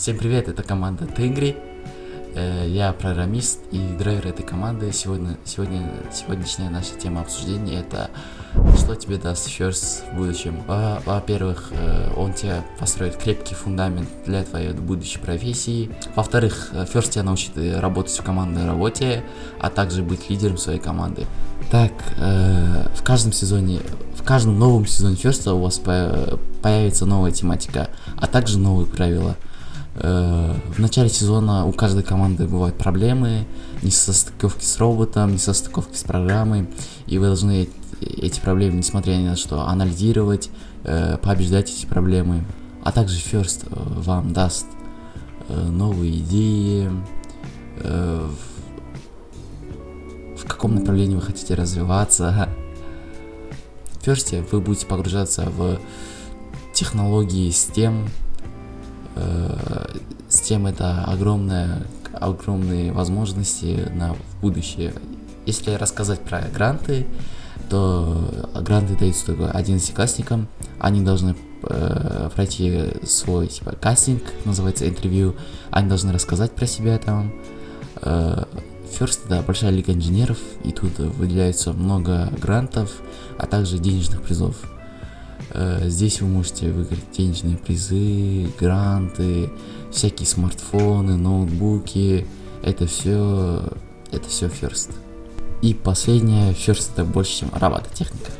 Всем привет, это команда Тенгри. Я программист и драйвер этой команды. Сегодняшняя наша тема обсуждения — это что тебе даст First в будущем. Во-первых, он тебе построит крепкий фундамент для твоей будущей профессии. Во-вторых, First тебя научит работать в командной работе, а также быть лидером своей команды. Так, в каждом новом сезоне First у вас появится новая тематика, а также новые правила. В начале сезона у каждой команды бывают проблемы, несостыковки с роботом, несостыковки с программой, и вы должны эти проблемы, несмотря ни на что, анализировать, побеждать эти проблемы. А также First вам даст новые идеи, в каком направлении вы хотите развиваться. В First вы будете погружаться в технологии STEM. STEM — это огромные возможности в будущее. Если рассказать про гранты, то гранты даются только 11-классникам. Они должны пройти свой кастинг, называется интервью. Они должны рассказать про себя там. First — это большая лига инженеров, и тут выделяется много грантов, а также денежных призов. Здесь вы можете выиграть денежные призы, гранты, всякие смартфоны, ноутбуки. Это все First. И последнее, First — это больше, чем робототехника.